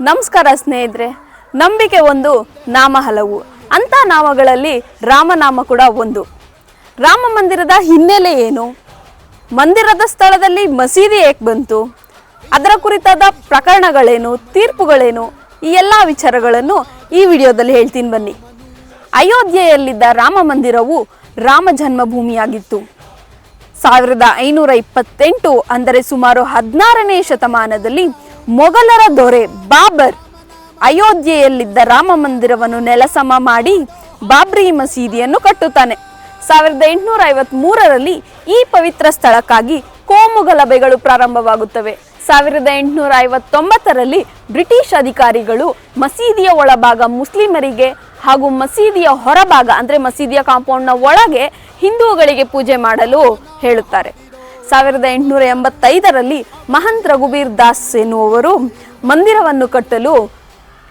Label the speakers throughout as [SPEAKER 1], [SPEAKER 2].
[SPEAKER 1] ನಮಸ್ಕಾರ ಸ್ನೇಹಿತರೆ. ನಂಬಿಕೆ ಒಂದು, ನಾಮ ಹಲವು. ಅಂತ ನಾಮಗಳಲ್ಲಿ ರಾಮನಾಮ ಕೂಡ ಒಂದು. ರಾಮ ಮಂದಿರದ ಹಿನ್ನೆಲೆ ಏನು, ಮಂದಿರದ ಸ್ಥಳದಲ್ಲಿ ಮಸೀದಿ ಏಕೆ ಬಂತು, ಅದರ ಕುರಿತಾದ ಪ್ರಕರಣಗಳೇನು, ತೀರ್ಪುಗಳೇನು, ಈ ಎಲ್ಲ ವಿಚಾರಗಳನ್ನು ಈ ವಿಡಿಯೋದಲ್ಲಿ ಹೇಳ್ತೀನಿ ಬನ್ನಿ. ಅಯೋಧ್ಯೆಯಲ್ಲಿದ್ದ ರಾಮ ಮಂದಿರವು ರಾಮ ಜನ್ಮಭೂಮಿಯಾಗಿತ್ತು. 1528 ಅಂದರೆ ಸುಮಾರು 16ನೇ ಶತಮಾನದಲ್ಲಿ ಮೊಘಲರ ದೊರೆ ಬಾಬರ್ ಅಯೋಧ್ಯೆಯಲ್ಲಿದ್ದ ರಾಮ ಮಂದಿರವನ್ನು ನೆಲಸಮ ಮಾಡಿ ಬಾಬ್ರಿ ಮಸೀದಿಯನ್ನು ಕಟ್ಟುತ್ತಾನೆ. 1853ರಲ್ಲಿ ಈ ಪವಿತ್ರ ಸ್ಥಳಕ್ಕಾಗಿ ಕೋಮು ಗಲಭೆಗಳು ಪ್ರಾರಂಭವಾಗುತ್ತವೆ. 1859ರಲ್ಲಿ ಬ್ರಿಟಿಷ್ ಅಧಿಕಾರಿಗಳು ಮಸೀದಿಯ ಒಳಭಾಗ ಮುಸ್ಲಿಮರಿಗೆ ಹಾಗೂ ಮಸೀದಿಯ ಹೊರಭಾಗ ಅಂದರೆ ಮಸೀದಿಯ ಕಾಂಪೌಂಡ್ನ ಒಳಗೆ ಹಿಂದೂಗಳಿಗೆ ಪೂಜೆ ಮಾಡಲು ಹೇಳುತ್ತಾರೆ. 1885ರಲ್ಲಿ ಮಹಂತ್ ರಘುಬೀರ್ ದಾಸ್ ಎನ್ನುವರು ಮಂದಿರವನ್ನು ಕಟ್ಟಲು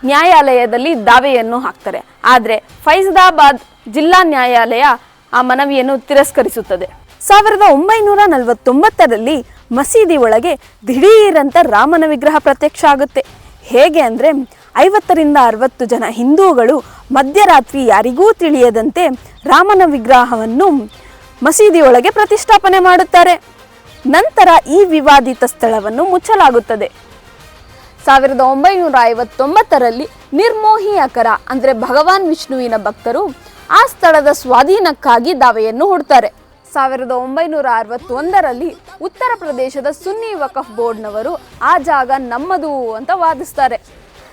[SPEAKER 1] ನ್ಯಾಯಾಲಯದಲ್ಲಿ ದಾವೆಯನ್ನು ಹಾಕ್ತಾರೆ. ಆದರೆ ಫೈಜಾದಾಬಾದ್ ಜಿಲ್ಲಾ ನ್ಯಾಯಾಲಯ ಆ ಮನವಿಯನ್ನು ತಿರಸ್ಕರಿಸುತ್ತದೆ. 1949ರಲ್ಲಿ ಮಸೀದಿ ಒಳಗೆ ದಿಢೀರಂತ ರಾಮನ ವಿಗ್ರಹ ಪ್ರತ್ಯಕ್ಷ ಆಗುತ್ತೆ. ಹೇಗೆ ಅಂದರೆ 50ರಿಂದ 60 ಜನ ಹಿಂದೂಗಳು ಮಧ್ಯರಾತ್ರಿ ಯಾರಿಗೂ ತಿಳಿಯದಂತೆ ರಾಮನ ವಿಗ್ರಹವನ್ನು ಮಸೀದಿ ಒಳಗೆ ಪ್ರತಿಷ್ಠಾಪನೆ ಮಾಡುತ್ತಾರೆ. ನಂತರ ಈ ವಿವಾದಿತ ಸ್ಥಳವನ್ನು ಮುಚ್ಚಲಾಗುತ್ತದೆ. 1959ರಲ್ಲಿ ನಿರ್ಮೋಹಿ ಅಕರ ಅಂದರೆ ಭಗವಾನ್ ವಿಷ್ಣುವಿನ ಭಕ್ತರು ಆ ಸ್ಥಳದ ಸ್ವಾಧೀನಕ್ಕಾಗಿ ದಾವೆಯನ್ನು ಹೂಡ್ತಾರೆ. 1961ರಲ್ಲಿ ಉತ್ತರ ಪ್ರದೇಶದ ಸುನ್ನಿ ವಕಫ್ ಬೋರ್ಡ್ನವರು ಆ ಜಾಗ ನಮ್ಮದು ಅಂತ ವಾದಿಸ್ತಾರೆ.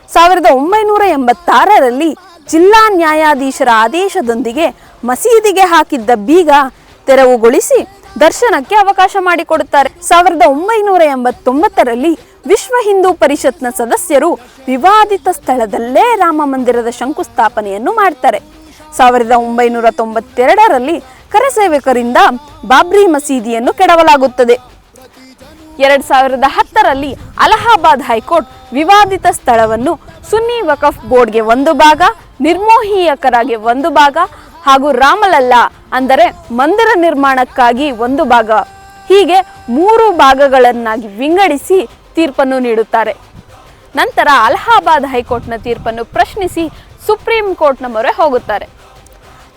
[SPEAKER 1] 1986ರಲ್ಲಿ ಜಿಲ್ಲಾ ನ್ಯಾಯಾಧೀಶರ ಆದೇಶದೊಂದಿಗೆ ಮಸೀದಿಗೆ ಹಾಕಿದ್ದ ಬೀಗ ತೆರವುಗೊಳಿಸಿ ದರ್ಶನಕ್ಕೆ ಅವಕಾಶ ಮಾಡಿಕೊಡುತ್ತಾರೆ. 1989ರಲ್ಲಿ ವಿಶ್ವ ಹಿಂದೂ ಪರಿಷತ್ನ ಸದಸ್ಯರು ವಿವಾದಿತ ಸ್ಥಳದಲ್ಲೇ ರಾಮ ಮಂದಿರದ ಶಂಕುಸ್ಥಾಪನೆಯನ್ನು ಮಾಡ್ತಾರೆ. 1992ರಲ್ಲಿ ಕರಸೇವಕರಿಂದ ಬಾಬ್ರಿ ಮಸೀದಿಯನ್ನು ಕೆಡವಲಾಗುತ್ತದೆ. 2010ರಲ್ಲಿ ಅಲಹಾಬಾದ್ ಹೈಕೋರ್ಟ್ ವಿವಾದಿತ ಸ್ಥಳವನ್ನು ಸುನ್ನಿ ವಕಫ್ ಬೋರ್ಡ್ಗೆ ಒಂದು ಭಾಗ, ನಿರ್ಮೋಹಿ ಅಕರಾಗೆ ಒಂದು ಭಾಗ ಹಾಗೂ ರಾಮಲಲ್ಲಾ ಅಂದರೆ ಮಂದಿರ ನಿರ್ಮಾಣಕ್ಕಾಗಿ ಒಂದು ಭಾಗ, ಹೀಗೆ 3 ಭಾಗಗಳನ್ನಾಗಿ ವಿಂಗಡಿಸಿ ತೀರ್ಪನ್ನು ನೀಡುತ್ತಾರೆ. ನಂತರ ಅಲಹಾಬಾದ್ ಹೈಕೋರ್ಟ್ನ ತೀರ್ಪನ್ನು ಪ್ರಶ್ನಿಸಿ ಸುಪ್ರೀಂ ಕೋರ್ಟ್ನ ಮೊರೆ ಹೋಗುತ್ತಾರೆ.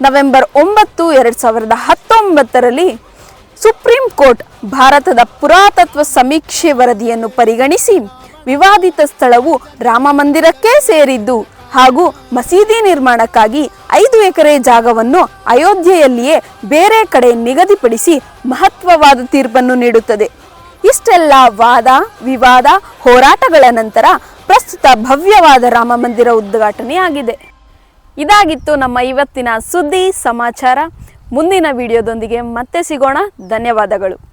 [SPEAKER 1] ನವೆಂಬರ್ 9, 2019ರಲ್ಲಿ ಸುಪ್ರೀಂ ಕೋರ್ಟ್ ಭಾರತದ ಪುರಾತತ್ವ ಸಮೀಕ್ಷೆ ವರದಿಯನ್ನು ಪರಿಗಣಿಸಿ ವಿವಾದಿತ ಸ್ಥಳವು ರಾಮ ಮಂದಿರಕ್ಕೆ ಸೇರಿದ್ದು ಹಾಗೂ ಮಸೀದಿ ನಿರ್ಮಾಣಕ್ಕಾಗಿ 5 ಎಕರೆ ಜಾಗವನ್ನು ಅಯೋಧ್ಯೆಯಲ್ಲಿಯೇ ಬೇರೆ ಕಡೆ ನಿಗದಿಪಡಿಸಿ ಮಹತ್ವವಾದ ತೀರ್ಪನ್ನು ನೀಡುತ್ತದೆ. ಇಷ್ಟೆಲ್ಲ ವಾದ ವಿವಾದ ಹೋರಾಟಗಳ ನಂತರ ಪ್ರಸ್ತುತ ಭವ್ಯವಾದ ರಾಮ ಮಂದಿರ ಉದ್ಘಾಟನೆಯಾಗಿದೆ. ಇದಾಗಿತ್ತು ನಮ್ಮ ಇವತ್ತಿನ ಸುದ್ದಿ ಸಮಾಚಾರ. ಮುಂದಿನ ವಿಡಿಯೋದೊಂದಿಗೆ ಮತ್ತೆ ಸಿಗೋಣ. ಧನ್ಯವಾದಗಳು.